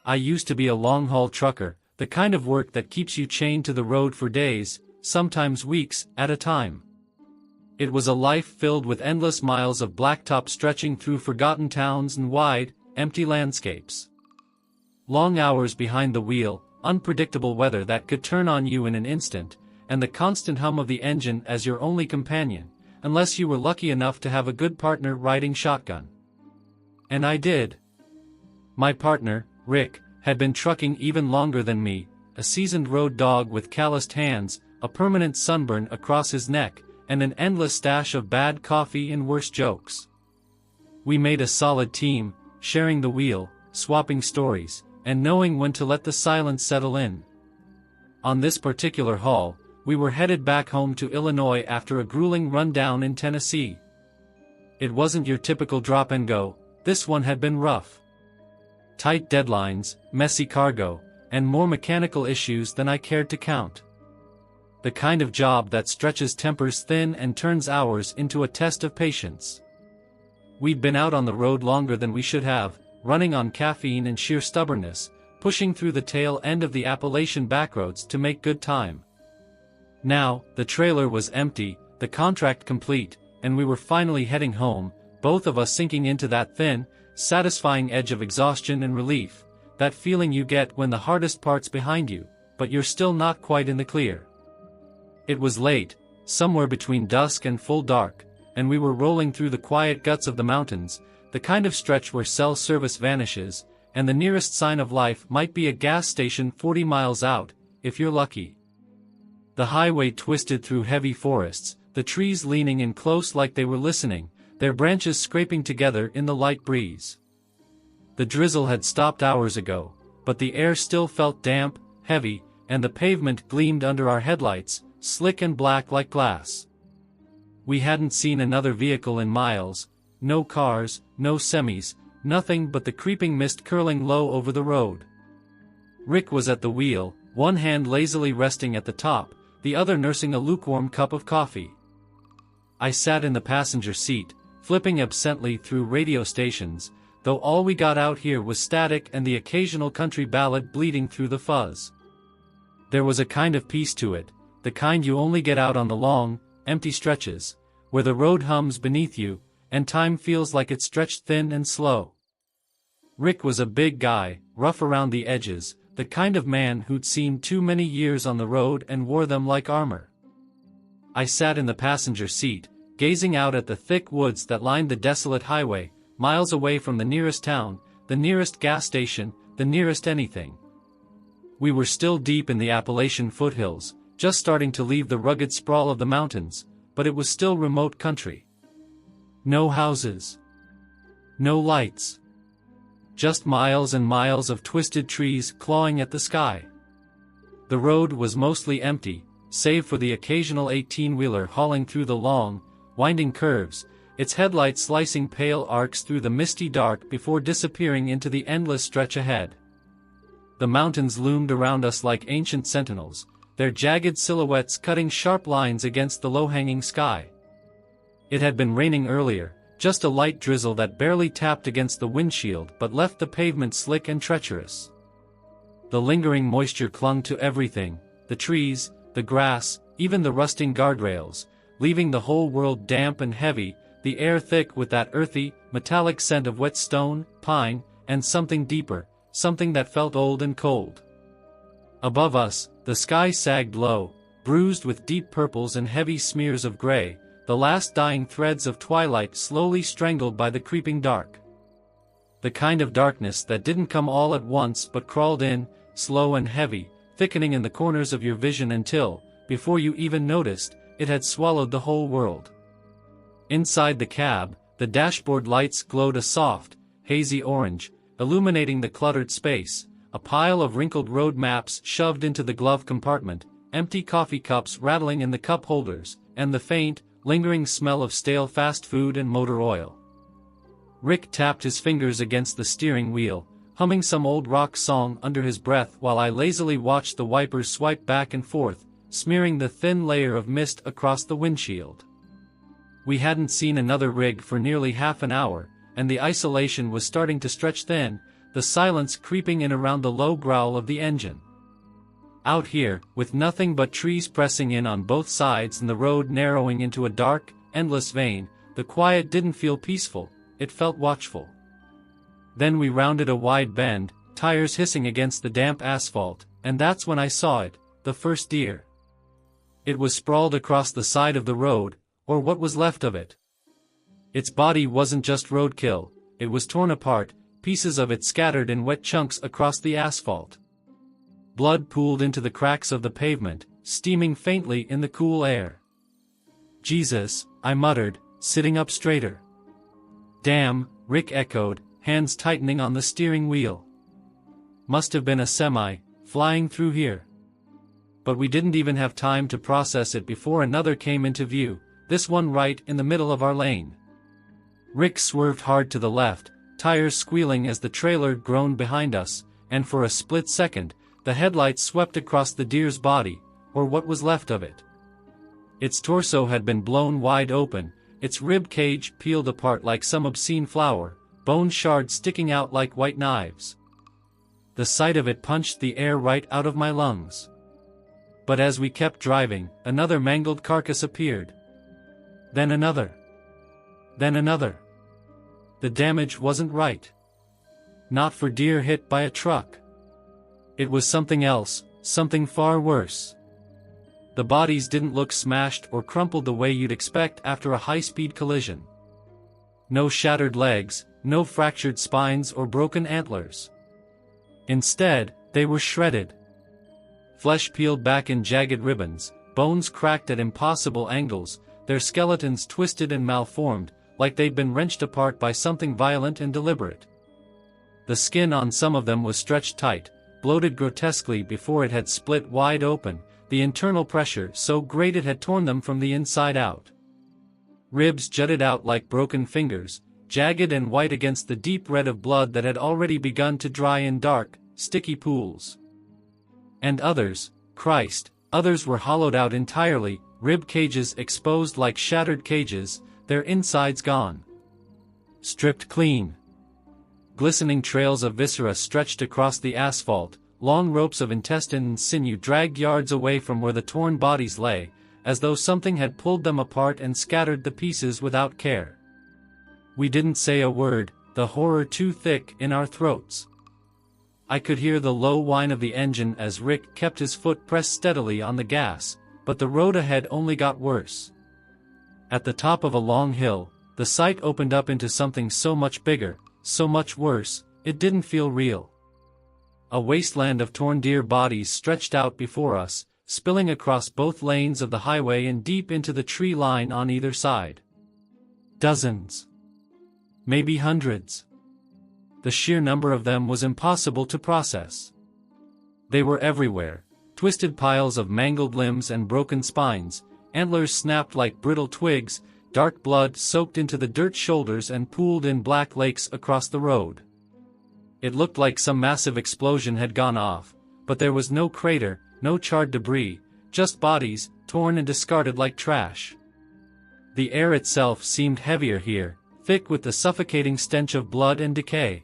I used to be a long-haul trucker, the kind of work that keeps you chained to the road for days, sometimes weeks, at a time. It was a life filled with endless miles of blacktop stretching through forgotten towns and wide, empty landscapes. Long hours behind the wheel, unpredictable weather that could turn on you in an instant, and the constant hum of the engine as your only companion, unless you were lucky enough to have a good partner riding shotgun. And I did. My partner, Rick, had been trucking even longer than me, a seasoned road dog with calloused hands, a permanent sunburn across his neck, and an endless stash of bad coffee and worse jokes. We made a solid team, sharing the wheel, swapping stories, and knowing when to let the silence settle in. On this particular haul, we were headed back home to Illinois after a grueling rundown in Tennessee. It wasn't your typical drop and go, this one had been rough. Tight deadlines, messy cargo, and more mechanical issues than I cared to count. The kind of job that stretches tempers thin and turns hours into a test of patience. We'd been out on the road longer than we should have, running on caffeine and sheer stubbornness, pushing through the tail end of the Appalachian backroads to make good time. Now, the trailer was empty, the contract complete, and we were finally heading home, both of us sinking into that thin, satisfying edge of exhaustion and relief, that feeling you get when the hardest part's behind you, but you're still not quite in the clear. It was late, somewhere between dusk and full dark, and we were rolling through the quiet guts of the mountains, the kind of stretch where cell service vanishes, and the nearest sign of life might be a gas station 40 miles out, if you're lucky. The highway twisted through heavy forests, the trees leaning in close like they were listening, their branches scraping together in the light breeze. The drizzle had stopped hours ago, but the air still felt damp, heavy, and the pavement gleamed under our headlights, slick and black like glass. We hadn't seen another vehicle in miles, no cars, no semis, nothing but the creeping mist curling low over the road. Rick was at the wheel, one hand lazily resting at the top, the other nursing a lukewarm cup of coffee. I sat in the passenger seat, flipping absently through radio stations, though all we got out here was static and the occasional country ballad bleeding through the fuzz. There was a kind of peace to it, the kind you only get out on the long, empty stretches, where the road hums beneath you, and time feels like it's stretched thin and slow. Rick was a big guy, rough around the edges, the kind of man who'd seen too many years on the road and wore them like armor. I sat in the passenger seat, gazing out at the thick woods that lined the desolate highway, miles away from the nearest town, the nearest gas station, the nearest anything. We were still deep in the Appalachian foothills, just starting to leave the rugged sprawl of the mountains, but it was still remote country. No houses. No lights. Just miles and miles of twisted trees clawing at the sky. The road was mostly empty, save for the occasional 18-wheeler hauling through the long, winding curves, its headlights slicing pale arcs through the misty dark before disappearing into the endless stretch ahead. The mountains loomed around us like ancient sentinels, their jagged silhouettes cutting sharp lines against the low-hanging sky. It had been raining earlier, just a light drizzle that barely tapped against the windshield but left the pavement slick and treacherous. The lingering moisture clung to everything, the trees, the grass, even the rusting guardrails, leaving the whole world damp and heavy, the air thick with that earthy, metallic scent of wet stone, pine, and something deeper, something that felt old and cold. Above us, the sky sagged low, bruised with deep purples and heavy smears of gray, the last dying threads of twilight slowly strangled by the creeping dark. The kind of darkness that didn't come all at once but crawled in, slow and heavy, thickening in the corners of your vision until, before you even noticed, it had swallowed the whole world. Inside the cab, the dashboard lights glowed a soft, hazy orange, illuminating the cluttered space, a pile of wrinkled road maps shoved into the glove compartment, empty coffee cups rattling in the cup holders, and the faint, lingering smell of stale fast food and motor oil. Rick tapped his fingers against the steering wheel, humming some old rock song under his breath while I lazily watched the wipers swipe back and forth, smearing the thin layer of mist across the windshield. We hadn't seen another rig for nearly half an hour, and the isolation was starting to stretch thin, the silence creeping in around the low growl of the engine. Out here, with nothing but trees pressing in on both sides and the road narrowing into a dark, endless vein, the quiet didn't feel peaceful, it felt watchful. Then we rounded a wide bend, tires hissing against the damp asphalt, and that's when I saw it, the first deer. It was sprawled across the side of the road, or what was left of it. Its body wasn't just roadkill, it was torn apart, pieces of it scattered in wet chunks across the asphalt. Blood pooled into the cracks of the pavement, steaming faintly in the cool air. "Jesus," I muttered, sitting up straighter. "Damn," Rick echoed, hands tightening on the steering wheel. "Must have been a semi, flying through here." But we didn't even have time to process it before another came into view, this one right in the middle of our lane. Rick swerved hard to the left, tires squealing as the trailer groaned behind us, and for a split second, the headlights swept across the deer's body, or what was left of it. Its torso had been blown wide open, its rib cage peeled apart like some obscene flower, bone shards sticking out like white knives. The sight of it punched the air right out of my lungs. But as we kept driving, another mangled carcass appeared. Then another. Then another. The damage wasn't right. Not for deer hit by a truck. It was something else, something far worse. The bodies didn't look smashed or crumpled the way you'd expect after a high-speed collision. No shattered legs, no fractured spines or broken antlers. Instead, they were shredded. Flesh peeled back in jagged ribbons, bones cracked at impossible angles, their skeletons twisted and malformed, like they'd been wrenched apart by something violent and deliberate. The skin on some of them was stretched tight, bloated grotesquely before it had split wide open, the internal pressure so great it had torn them from the inside out. Ribs jutted out like broken fingers, jagged and white against the deep red of blood that had already begun to dry in dark, sticky pools. And others, Christ, others were hollowed out entirely, rib cages exposed like shattered cages, their insides gone. Stripped clean. Glistening trails of viscera stretched across the asphalt, long ropes of intestine and sinew dragged yards away from where the torn bodies lay, as though something had pulled them apart and scattered the pieces without care. We didn't say a word, the horror too thick in our throats. I could hear the low whine of the engine as Rick kept his foot pressed steadily on the gas, but the road ahead only got worse. At the top of a long hill, the sight opened up into something so much bigger, so much worse, it didn't feel real. A wasteland of torn deer bodies stretched out before us, spilling across both lanes of the highway and deep into the tree line on either side. Dozens. Maybe hundreds. The sheer number of them was impossible to process. They were everywhere, twisted piles of mangled limbs and broken spines, antlers snapped like brittle twigs, dark blood soaked into the dirt shoulders and pooled in black lakes across the road. It looked like some massive explosion had gone off, but there was no crater, no charred debris, just bodies, torn and discarded like trash. The air itself seemed heavier here, thick with the suffocating stench of blood and decay.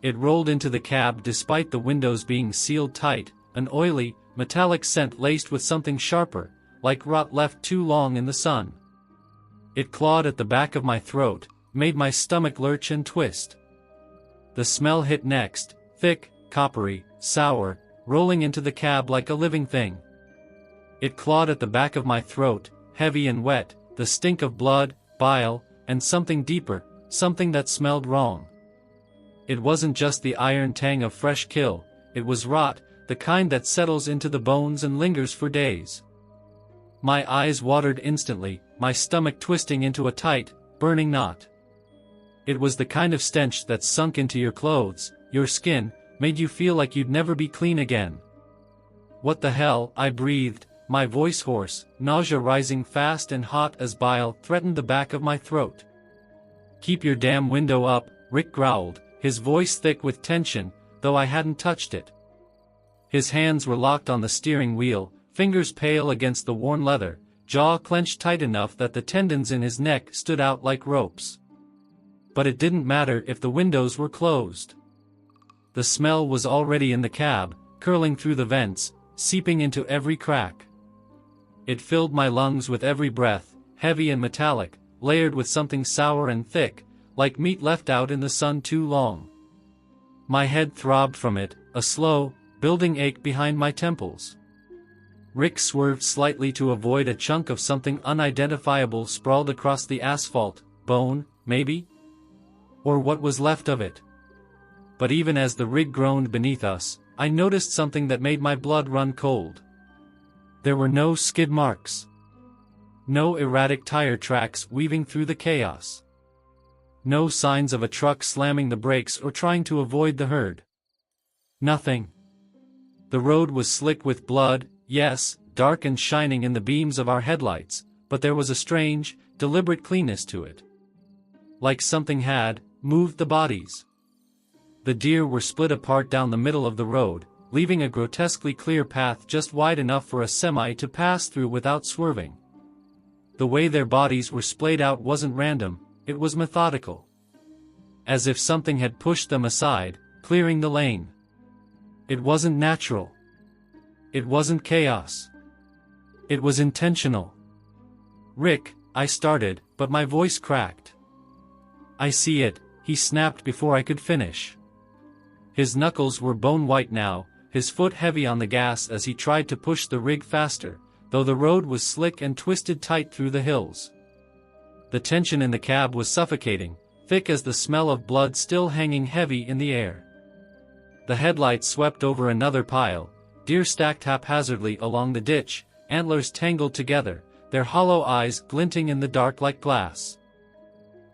It rolled into the cab despite the windows being sealed tight, an oily, metallic scent laced with something sharper, like rot left too long in the sun. It clawed at the back of my throat, made my stomach lurch and twist. The smell hit next, thick, coppery, sour, rolling into the cab like a living thing. It clawed at the back of my throat, heavy and wet, the stink of blood, bile, and something deeper, something that smelled wrong. It wasn't just the iron tang of fresh kill, it was rot, the kind that settles into the bones and lingers for days. My eyes watered instantly, my stomach twisting into a tight, burning knot. It was the kind of stench that sunk into your clothes, your skin, made you feel like you'd never be clean again. "What the hell?" I breathed, my voice hoarse, nausea rising fast and hot as bile threatened the back of my throat. "Keep your damn window up," Rick growled, his voice thick with tension, though I hadn't touched it. His hands were locked on the steering wheel, fingers pale against the worn leather, jaw clenched tight enough that the tendons in his neck stood out like ropes. But it didn't matter if the windows were closed. the smell was already in the cab, curling through the vents, seeping into every crack. It filled my lungs with every breath, heavy and metallic, layered with something sour and thick, like meat left out in the sun too long. My head throbbed from it, a slow, building ache behind my temples. Rick swerved slightly to avoid a chunk of something unidentifiable sprawled across the asphalt. Bone, maybe? Or what was left of it? But even as the rig groaned beneath us, I noticed something that made my blood run cold. There were no skid marks. No erratic tire tracks weaving through the chaos. No signs of a truck slamming the brakes or trying to avoid the herd. Nothing. The road was slick with blood, yes, dark and shining in the beams of our headlights, but there was a strange, deliberate cleanness to it. Like something had moved the bodies. The deer were split apart down the middle of the road, leaving a grotesquely clear path just wide enough for a semi to pass through without swerving. The way their bodies were splayed out wasn't random, it was methodical. As if something had pushed them aside, clearing the lane. It wasn't natural. It wasn't chaos. It was intentional. "Rick," I started, but my voice cracked. "I see it," he snapped before I could finish. His knuckles were bone-white now, his foot heavy on the gas as he tried to push the rig faster, though the road was slick and twisted tight through the hills. The tension in the cab was suffocating, thick as the smell of blood still hanging heavy in the air. The headlights swept over another pile, deer stacked haphazardly along the ditch, antlers tangled together, their hollow eyes glinting in the dark like glass.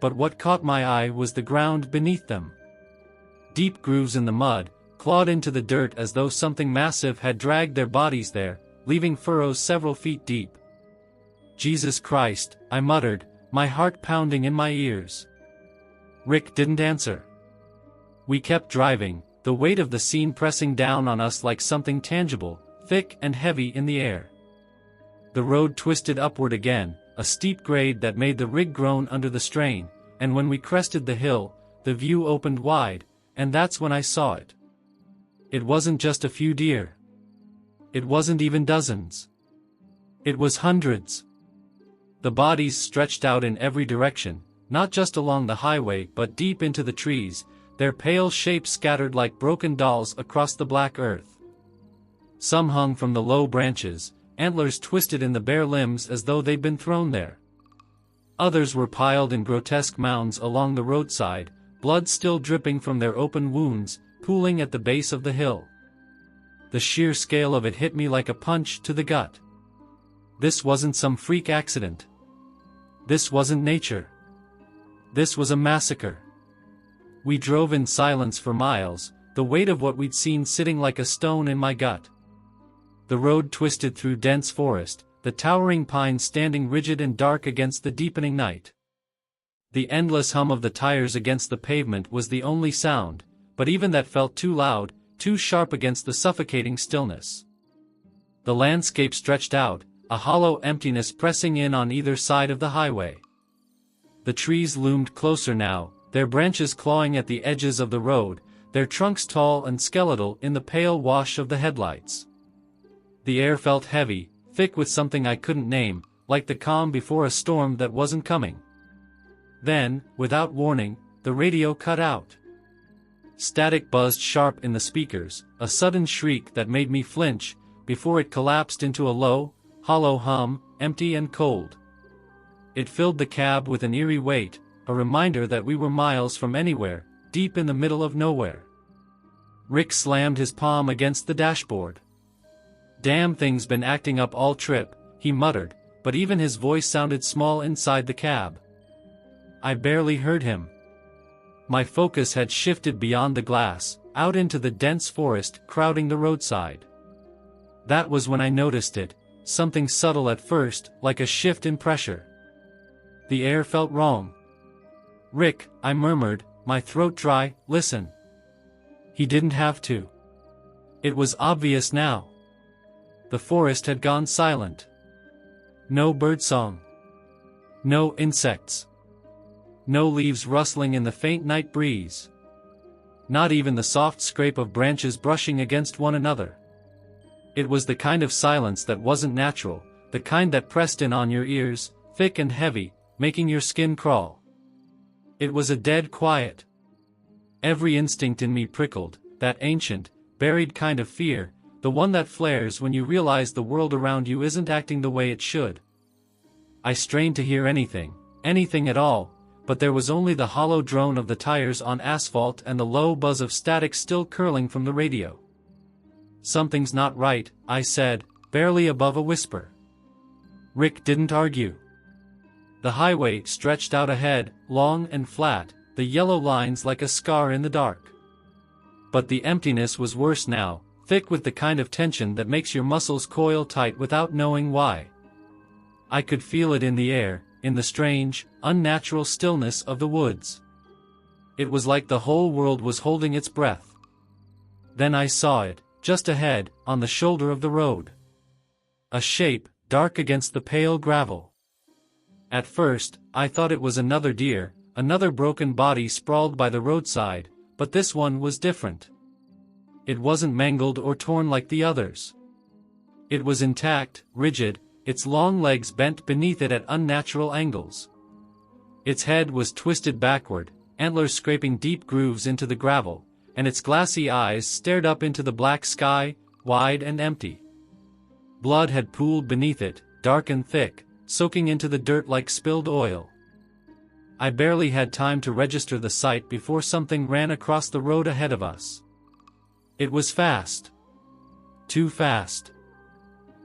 But what caught my eye was the ground beneath them. Deep grooves in the mud, clawed into the dirt as though something massive had dragged their bodies there, leaving furrows several feet deep. "Jesus Christ," I muttered, my heart pounding in my ears. Rick didn't answer. We kept driving, the weight of the scene pressing down on us like something tangible, thick and heavy in the air. The road twisted upward again, a steep grade that made the rig groan under the strain, and when we crested the hill, the view opened wide, and that's when I saw it. It wasn't just a few deer. It wasn't even dozens. It was hundreds. The bodies stretched out in every direction, not just along the highway but deep into the trees, their pale shapes scattered like broken dolls across the black earth. Some hung from the low branches, antlers twisted in the bare limbs as though they'd been thrown there. Others were piled in grotesque mounds along the roadside, blood still dripping from their open wounds, pooling at the base of the hill. The sheer scale of it hit me like a punch to the gut. This wasn't some freak accident. This wasn't nature. This was a massacre. We drove in silence for miles, the weight of what we'd seen sitting like a stone in my gut. The road twisted through dense forest, the towering pines standing rigid and dark against the deepening night. The endless hum of the tires against the pavement was the only sound, but even that felt too loud, too sharp against the suffocating stillness. The landscape stretched out, a hollow emptiness pressing in on either side of the highway. The trees loomed closer now, their branches clawing at the edges of the road, their trunks tall and skeletal in the pale wash of the headlights. The air felt heavy, thick with something I couldn't name, like the calm before a storm that wasn't coming. Then, without warning, the radio cut out. Static buzzed sharp in the speakers, a sudden shriek that made me flinch, before it collapsed into a low, hollow hum, empty and cold. It filled the cab with an eerie weight, a reminder that we were miles from anywhere, deep in the middle of nowhere. Rick slammed his palm against the dashboard. "Damn thing's been acting up all trip," he muttered, but even his voice sounded small inside the cab. I barely heard him. My focus had shifted beyond the glass, out into the dense forest crowding the roadside. That was when I noticed it, something subtle at first, like a shift in pressure. The air felt wrong. "Rick," I murmured, my throat dry, "listen." He didn't have to. It was obvious now. The forest had gone silent. No birdsong. No insects. No leaves rustling in the faint night breeze. not even the soft scrape of branches brushing against one another. It was the kind of silence that wasn't natural, the kind that pressed in on your ears, thick and heavy, making your skin crawl. It was a dead quiet. Every instinct in me prickled, that ancient, buried kind of fear, the one that flares when you realize the world around you isn't acting the way it should. I strained to hear anything at all, but there was only the hollow drone of the tires on asphalt and the low buzz of static still curling from the radio. "Something's not right," I said, barely above a whisper. Rick didn't argue. The highway stretched out ahead, long and flat, the yellow lines like a scar in the dark. But the emptiness was worse now, thick with the kind of tension that makes your muscles coil tight without knowing why. I could feel it in the air, in the strange, unnatural stillness of the woods. It was like the whole world was holding its breath. Then I saw it, just ahead, on the shoulder of the road. A shape, dark against the pale gravel. At first, I thought it was another deer, another broken body sprawled by the roadside, but this one was different. It wasn't mangled or torn like the others. It was intact, rigid, its long legs bent beneath it at unnatural angles. Its head was twisted backward, antlers scraping deep grooves into the gravel, and its glassy eyes stared up into the black sky, wide and empty. Blood had pooled beneath it, dark and thick, soaking into the dirt like spilled oil. I barely had time to register the sight before something ran across the road ahead of us. It was fast. Too fast.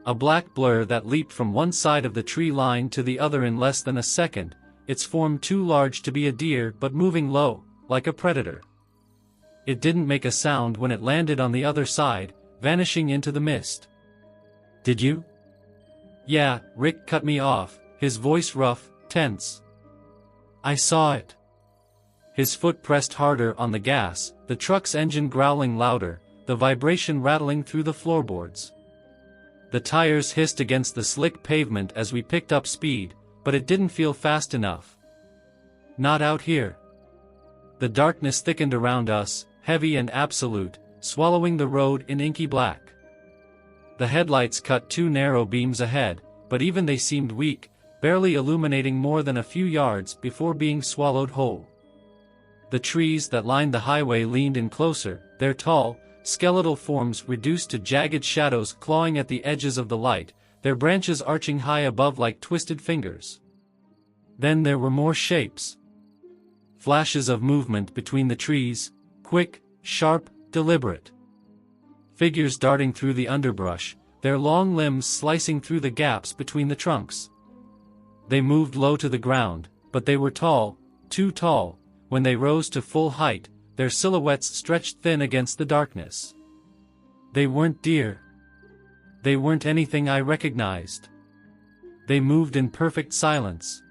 A black blur that leaped from one side of the tree line to the other in less than a second, its form too large to be a deer but moving low, like a predator. It didn't make a sound when it landed on the other side, vanishing into the mist. "Did you?" "Yeah," Rick cut me off, his voice rough, tense. "I saw it." His foot pressed harder on the gas, the truck's engine growling louder, the vibration rattling through the floorboards. The tires hissed against the slick pavement as we picked up speed, but it didn't feel fast enough. Not out here. The darkness thickened around us, heavy and absolute, swallowing the road in inky black. The headlights cut two narrow beams ahead, but even they seemed weak, barely illuminating more than a few yards before being swallowed whole. The trees that lined the highway leaned in closer, their tall, skeletal forms reduced to jagged shadows clawing at the edges of the light, their branches arching high above like twisted fingers. Then there were more shapes. Flashes of movement between the trees, quick, sharp, deliberate. Figures darting through the underbrush, their long limbs slicing through the gaps between the trunks. They moved low to the ground, but they were tall, too tall. When they rose to full height, their silhouettes stretched thin against the darkness. They weren't deer. They weren't anything I recognized. They moved in perfect silence.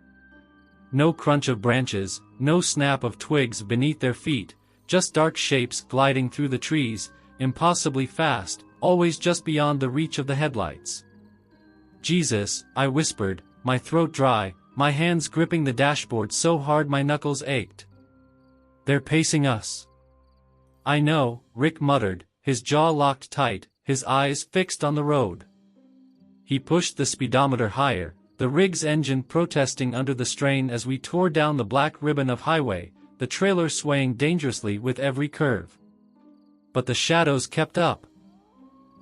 No crunch of branches, no snap of twigs beneath their feet, just dark shapes gliding through the trees, impossibly fast, always just beyond the reach of the headlights. "Jesus," I whispered, my throat dry, my hands gripping the dashboard so hard my knuckles ached. "They're pacing us." "I know," Rick muttered, his jaw locked tight, his eyes fixed on the road. He pushed the speedometer higher, the rig's engine protesting under the strain as we tore down the black ribbon of highway, the trailer swaying dangerously with every curve. But the shadows kept up.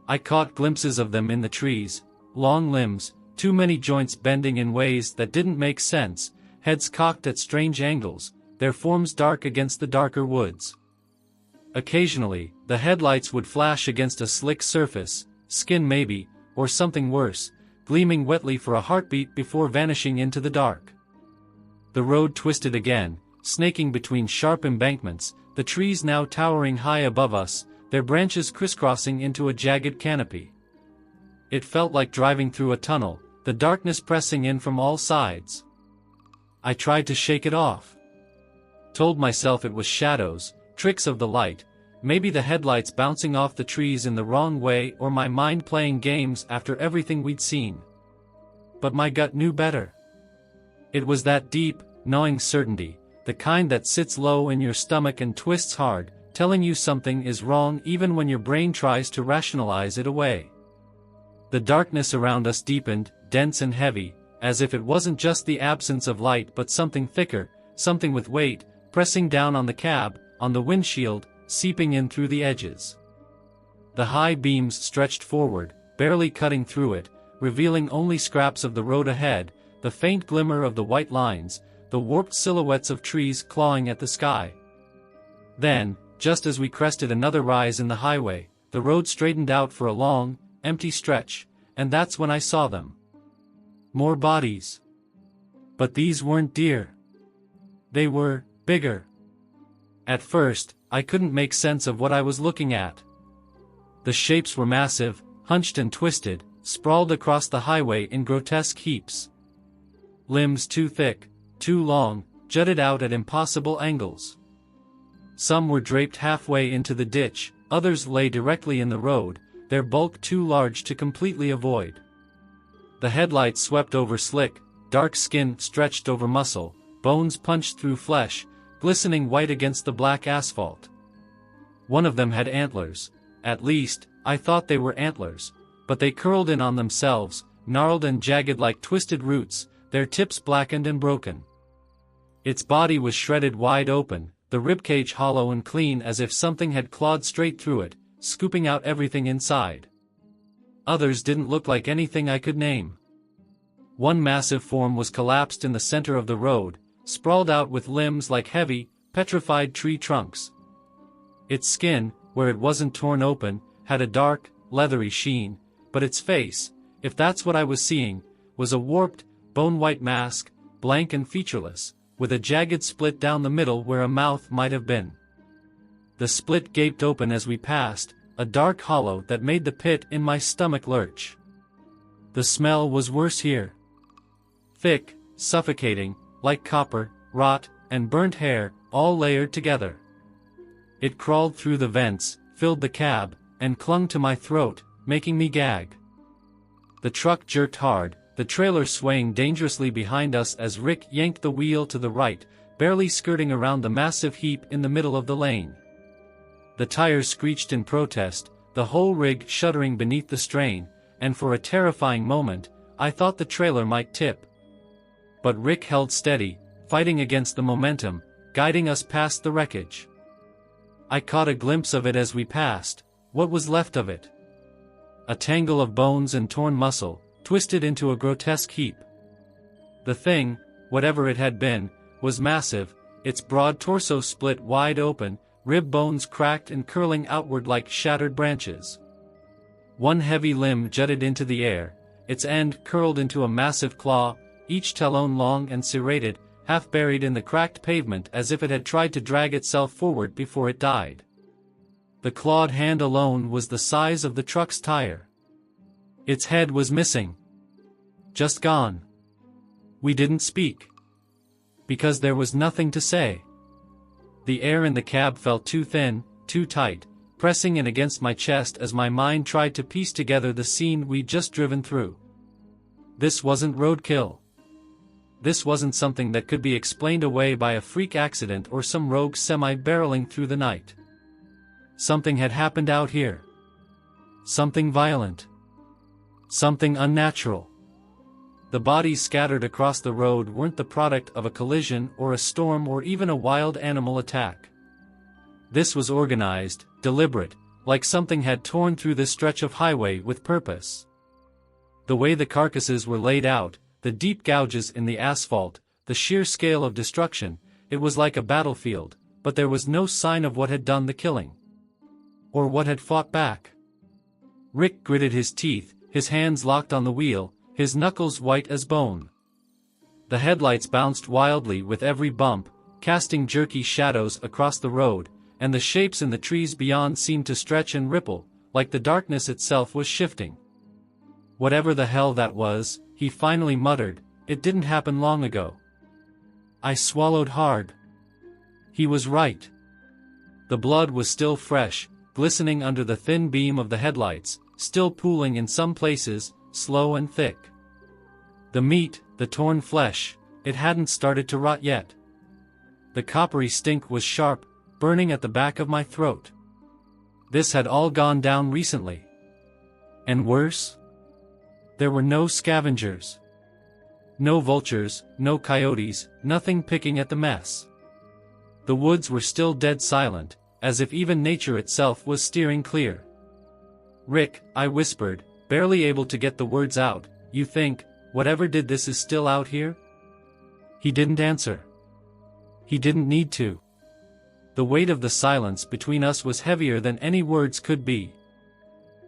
I caught glimpses of them in the trees, long limbs, too many joints bending in ways that didn't make sense, heads cocked at strange angles, their forms dark against the darker woods. Occasionally, the headlights would flash against a slick surface, skin maybe, or something worse, gleaming wetly for a heartbeat before vanishing into the dark. The road twisted again, snaking between sharp embankments, the trees now towering high above us, their branches crisscrossing into a jagged canopy. It felt like driving through a tunnel, the darkness pressing in from all sides. I tried to shake it off. Told myself it was shadows, tricks of the light, maybe the headlights bouncing off the trees in the wrong way or my mind playing games after everything we'd seen. But my gut knew better. It was that deep, gnawing certainty, the kind that sits low in your stomach and twists hard, telling you something is wrong even when your brain tries to rationalize it away. The darkness around us deepened, dense and heavy, as if it wasn't just the absence of light but something thicker, something with weight, pressing down on the cab, on the windshield, seeping in through the edges. The high beams stretched forward, barely cutting through it, revealing only scraps of the road ahead, the faint glimmer of the white lines, the warped silhouettes of trees clawing at the sky. Then, just as we crested another rise in the highway, the road straightened out for a long, empty stretch, and that's when I saw them. More bodies. But these weren't deer. They were bigger. At first, I couldn't make sense of what I was looking at. The shapes were massive, hunched and twisted, sprawled across the highway in grotesque heaps. Limbs too thick, too long, jutted out at impossible angles. Some were draped halfway into the ditch, others lay directly in the road, their bulk too large to completely avoid. The headlights swept over slick, dark skin stretched over muscle, bones punched through flesh, glistening white against the black asphalt. One of them had antlers. At least, I thought they were antlers, but they curled in on themselves, gnarled and jagged like twisted roots, their tips blackened and broken. Its body was shredded wide open, the ribcage hollow and clean as if something had clawed straight through it, scooping out everything inside. Others didn't look like anything I could name. One massive form was collapsed in the center of the road, sprawled out with limbs like heavy, petrified tree trunks. Its skin, where it wasn't torn open, had a dark, leathery sheen, but its face, if that's what I was seeing, was a warped, bone-white mask, blank and featureless, with a jagged split down the middle where a mouth might have been. The split gaped open as we passed, a dark hollow that made the pit in my stomach lurch. The smell was worse here. Thick, suffocating, like copper, rot, and burnt hair, all layered together. It crawled through the vents, filled the cab, and clung to my throat, making me gag. The truck jerked hard, the trailer swaying dangerously behind us as Rick yanked the wheel to the right, barely skirting around the massive heap in the middle of the lane. The tires screeched in protest, the whole rig shuddering beneath the strain, and for a terrifying moment, I thought the trailer might tip. But Rick held steady, fighting against the momentum, guiding us past the wreckage. I caught a glimpse of it as we passed, what was left of it. A tangle of bones and torn muscle, twisted into a grotesque heap. The thing, whatever it had been, was massive, its broad torso split wide open, rib bones cracked and curling outward like shattered branches. One heavy limb jutted into the air, its end curled into a massive claw, each talon long and serrated, half buried in the cracked pavement as if it had tried to drag itself forward before it died. The clawed hand alone was the size of the truck's tire. Its head was missing. Just gone. We didn't speak. Because there was nothing to say. The air in the cab felt too thin, too tight, pressing in against my chest as my mind tried to piece together the scene we'd just driven through. This wasn't roadkill. This wasn't something that could be explained away by a freak accident or some rogue semi barreling through the night. Something had happened out here. Something violent. Something unnatural. The bodies scattered across the road weren't the product of a collision or a storm or even a wild animal attack. This was organized, deliberate, like something had torn through this stretch of highway with purpose. The way the carcasses were laid out, the deep gouges in the asphalt, the sheer scale of destruction, it was like a battlefield, but there was no sign of what had done the killing. Or what had fought back. Rick gritted his teeth, his hands locked on the wheel, his knuckles white as bone. The headlights bounced wildly with every bump, casting jerky shadows across the road, and the shapes in the trees beyond seemed to stretch and ripple, like the darkness itself was shifting. Whatever the hell that was, he finally muttered, it didn't happen long ago. I swallowed hard. He was right. The blood was still fresh, glistening under the thin beam of the headlights, still pooling in some places, slow and thick. The meat, the torn flesh, it hadn't started to rot yet. The coppery stink was sharp, burning at the back of my throat. This had all gone down recently. And worse? There were no scavengers. No vultures, no coyotes, nothing picking at the mess. The woods were still dead silent, as if even nature itself was steering clear. "Rick," I whispered, barely able to get the words out, "you think, whatever did this is still out here?" He didn't answer. He didn't need to. The weight of the silence between us was heavier than any words could be.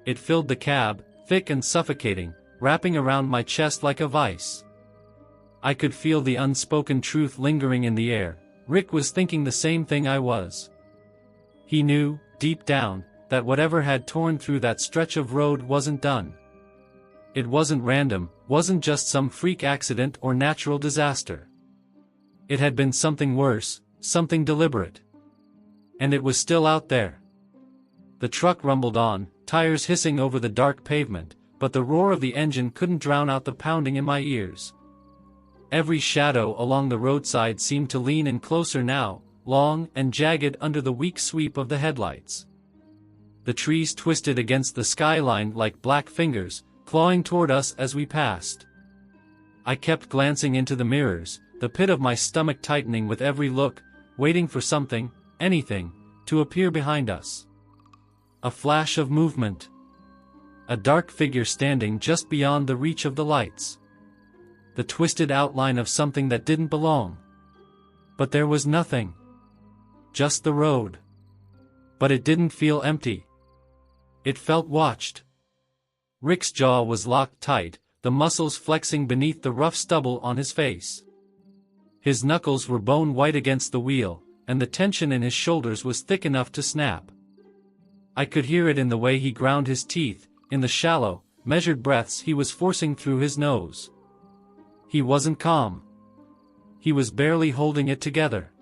It filled the cab, thick and suffocating, wrapping around my chest like a vice. I could feel the unspoken truth lingering in the air. Rick was thinking the same thing I was. He knew, deep down, that whatever had torn through that stretch of road wasn't done. It wasn't random, wasn't just some freak accident or natural disaster. It had been something worse, something deliberate. And it was still out there. The truck rumbled on, tires hissing over the dark pavement, but the roar of the engine couldn't drown out the pounding in my ears. Every shadow along the roadside seemed to lean in closer now, long and jagged under the weak sweep of the headlights. The trees twisted against the skyline like black fingers, clawing toward us as we passed. I kept glancing into the mirrors, the pit of my stomach tightening with every look, waiting for something, anything, to appear behind us. A flash of movement. A dark figure standing just beyond the reach of the lights. The twisted outline of something that didn't belong. But there was nothing. Just the road. But it didn't feel empty. It felt watched. Rick's jaw was locked tight, the muscles flexing beneath the rough stubble on his face. His knuckles were bone white against the wheel, and the tension in his shoulders was thick enough to snap. I could hear it in the way he ground his teeth, in the shallow, measured breaths he was forcing through his nose. He wasn't calm. He was barely holding it together.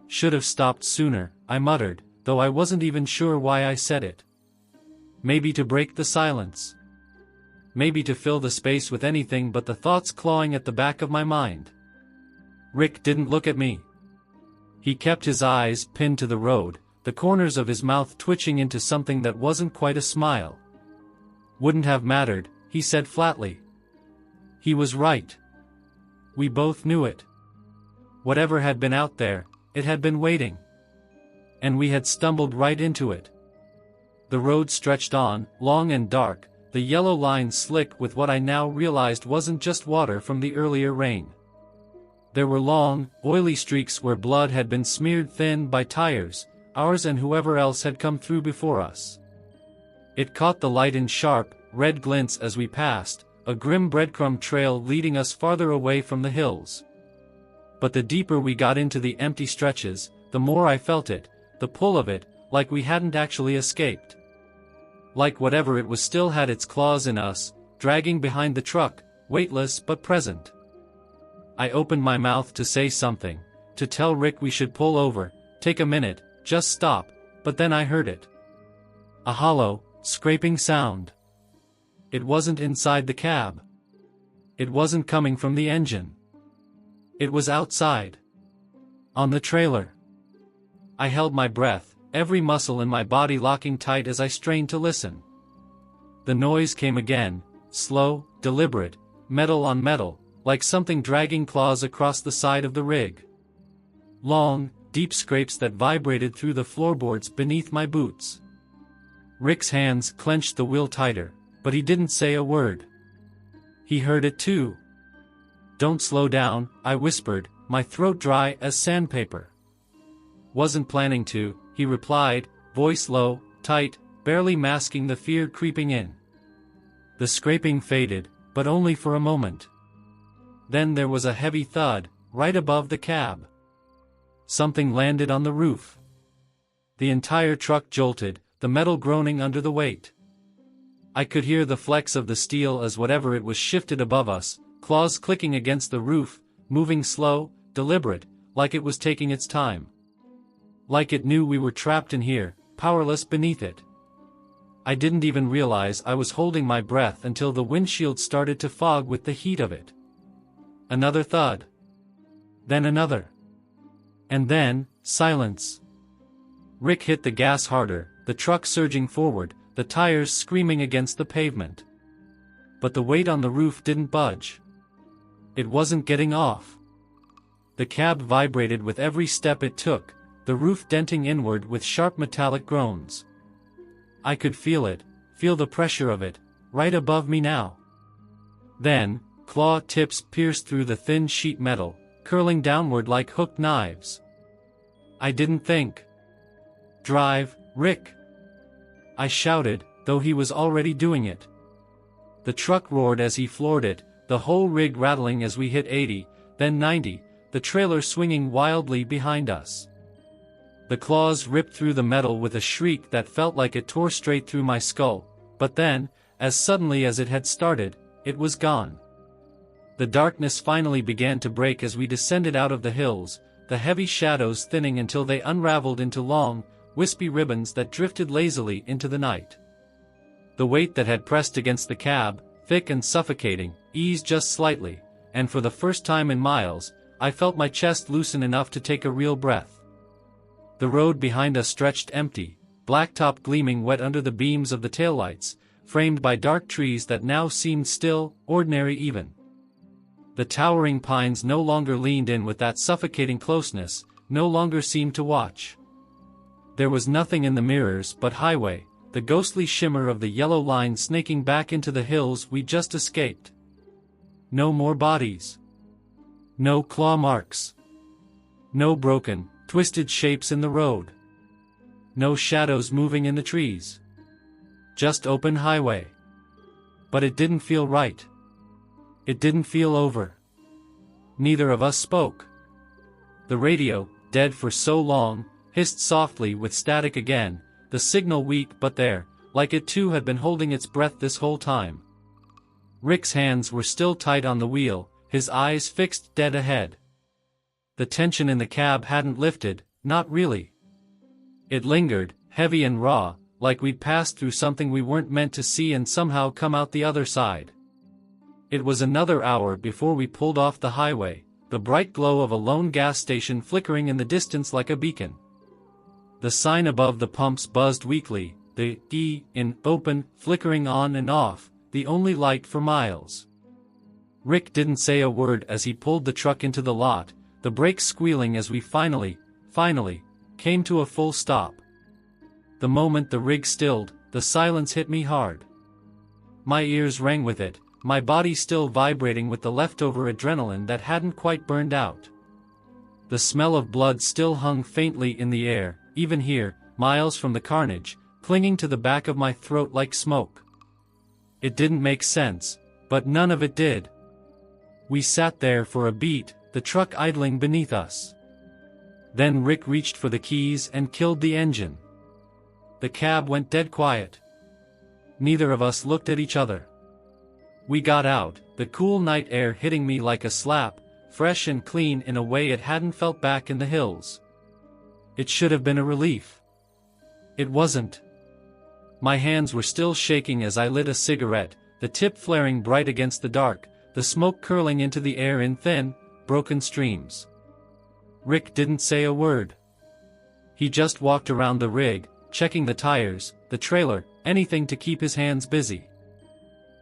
"Should have stopped sooner," I muttered, though I wasn't even sure why I said it. Maybe to break the silence. Maybe to fill the space with anything but the thoughts clawing at the back of my mind. Rick didn't look at me. He kept his eyes pinned to the road, the corners of his mouth twitching into something that wasn't quite a smile. "Wouldn't have mattered," he said flatly. He was right. We both knew it. Whatever had been out there, it had been waiting. And we had stumbled right into it. The road stretched on, long and dark, the yellow lines slick with what I now realized wasn't just water from the earlier rain. There were long, oily streaks where blood had been smeared thin by tires, ours and whoever else had come through before us. It caught the light in sharp, red glints as we passed, a grim breadcrumb trail leading us farther away from the hills. But the deeper we got into the empty stretches, the more I felt it, the pull of it, like we hadn't actually escaped. Like whatever it was still had its claws in us, dragging behind the truck, weightless but present. I opened my mouth to say something, to tell Rick we should pull over, take a minute, just stop, but then I heard it. A hollow, scraping sound. It wasn't inside the cab. It wasn't coming from the engine. It was outside. On the trailer. I held my breath, every muscle in my body locking tight as I strained to listen. The noise came again, slow, deliberate, metal on metal, like something dragging claws across the side of the rig. Long, deep scrapes that vibrated through the floorboards beneath my boots. Rick's hands clenched the wheel tighter, but he didn't say a word. He heard it too. "Don't slow down," I whispered, my throat dry as sandpaper. "Wasn't planning to," he replied, voice low, tight, barely masking the fear creeping in. The scraping faded, but only for a moment. Then there was a heavy thud, right above the cab. Something landed on the roof. The entire truck jolted, the metal groaning under the weight. I could hear the flex of the steel as whatever it was shifted above us, claws clicking against the roof, moving slow, deliberate, like it was taking its time. Like it knew we were trapped in here, powerless beneath it. I didn't even realize I was holding my breath until the windshield started to fog with the heat of it. Another thud. Then another. And then, silence. Rick hit the gas harder, the truck surging forward, the tires screaming against the pavement. But the weight on the roof didn't budge. It wasn't getting off. The cab vibrated with every step it took, the roof denting inward with sharp metallic groans. I could feel it, feel the pressure of it, right above me now. Then, claw tips pierced through the thin sheet metal, curling downward like hooked knives. I didn't think. "Drive, Rick!" I shouted, though he was already doing it. The truck roared as he floored it, the whole rig rattling as we hit 80, then 90, the trailer swinging wildly behind us. The claws ripped through the metal with a shriek that felt like it tore straight through my skull, but then, as suddenly as it had started, it was gone. The darkness finally began to break as we descended out of the hills, the heavy shadows thinning until they unraveled into long, wispy ribbons that drifted lazily into the night. The weight that had pressed against the cab, thick and suffocating, eased just slightly, and for the first time in miles, I felt my chest loosen enough to take a real breath. The road behind us stretched empty, blacktop gleaming wet under the beams of the taillights, framed by dark trees that now seemed still, ordinary even. The towering pines no longer leaned in with that suffocating closeness, no longer seemed to watch. There was nothing in the mirrors but highway, the ghostly shimmer of the yellow line snaking back into the hills we just escaped. No more bodies. No claw marks. No broken, twisted shapes in the road. No shadows moving in the trees. Just open highway. But it didn't feel right. It didn't feel over. Neither of us spoke. The radio, dead for so long, hissed softly with static again, the signal weak but there, like it too had been holding its breath this whole time. Rick's hands were still tight on the wheel, his eyes fixed dead ahead. The tension in the cab hadn't lifted, not really. It lingered, heavy and raw, like we'd passed through something we weren't meant to see and somehow come out the other side. It was another hour before we pulled off the highway, the bright glow of a lone gas station flickering in the distance like a beacon. The sign above the pumps buzzed weakly, the E in open, flickering on and off, the only light for miles. Rick didn't say a word as he pulled the truck into the lot, the brakes squealing as we finally, came to a full stop. The moment the rig stilled, the silence hit me hard. My ears rang with it, my body still vibrating with the leftover adrenaline that hadn't quite burned out. The smell of blood still hung faintly in the air, even here, miles from the carnage, clinging to the back of my throat like smoke. It didn't make sense, but none of it did. We sat there for a beat, the truck idling beneath us. Then Rick reached for the keys and killed the engine. The cab went dead quiet. Neither of us looked at each other. We got out, the cool night air hitting me like a slap, fresh and clean in a way it hadn't felt back in the hills. It should have been a relief. It wasn't. My hands were still shaking as I lit a cigarette, the tip flaring bright against the dark, the smoke curling into the air in thin, broken streams. Rick didn't say a word. He just walked around the rig, checking the tires, the trailer, anything to keep his hands busy.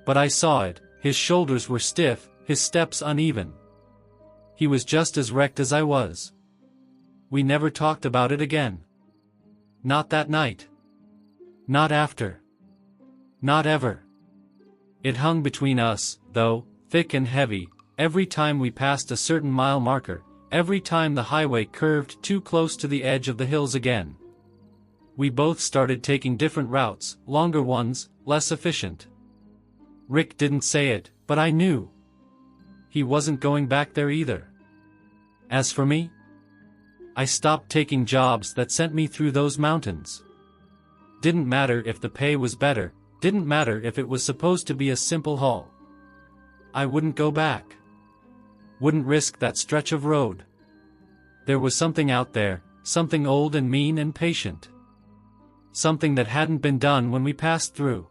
But I saw it, his shoulders were stiff, his steps uneven. He was just as wrecked as I was. We never talked about it again. Not that night. Not after. Not ever. It hung between us, though, thick and heavy, every time we passed a certain mile marker, every time the highway curved too close to the edge of the hills again. We both started taking different routes, longer ones, less efficient. Rick didn't say it, but I knew. He wasn't going back there either. As for me, I stopped taking jobs that sent me through those mountains. Didn't matter if the pay was better, didn't matter if it was supposed to be a simple haul. I wouldn't go back. Wouldn't risk that stretch of road. There was something out there, something old and mean and patient. Something that hadn't been done when we passed through.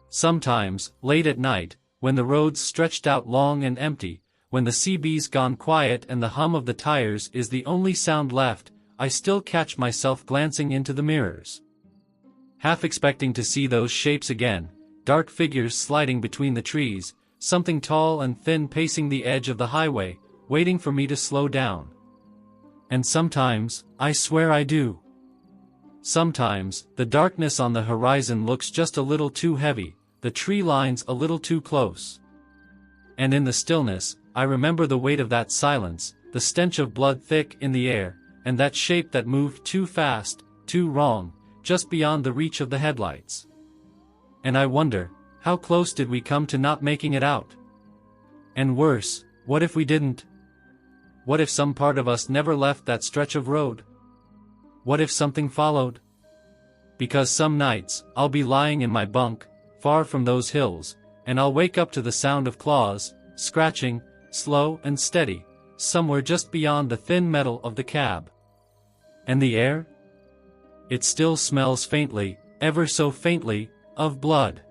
Sometimes, late at night, when the roads stretched out long and empty, when the CB's gone quiet and the hum of the tires is the only sound left, I still catch myself glancing into the mirrors, half expecting to see those shapes again, dark figures sliding between the trees, something tall and thin pacing the edge of the highway, waiting for me to slow down. And sometimes, I swear I do. Sometimes, the darkness on the horizon looks just a little too heavy, the tree lines a little too close. And in the stillness, I remember the weight of that silence, the stench of blood thick in the air, and that shape that moved too fast, too wrong, just beyond the reach of the headlights. And I wonder, how close did we come to not making it out? And worse, what if we didn't? What if some part of us never left that stretch of road? What if something followed? Because some nights, I'll be lying in my bunk, far from those hills, and I'll wake up to the sound of claws, scratching, slow and steady, somewhere just beyond the thin metal of the cab. And the air? It still smells faintly, ever so faintly, of blood.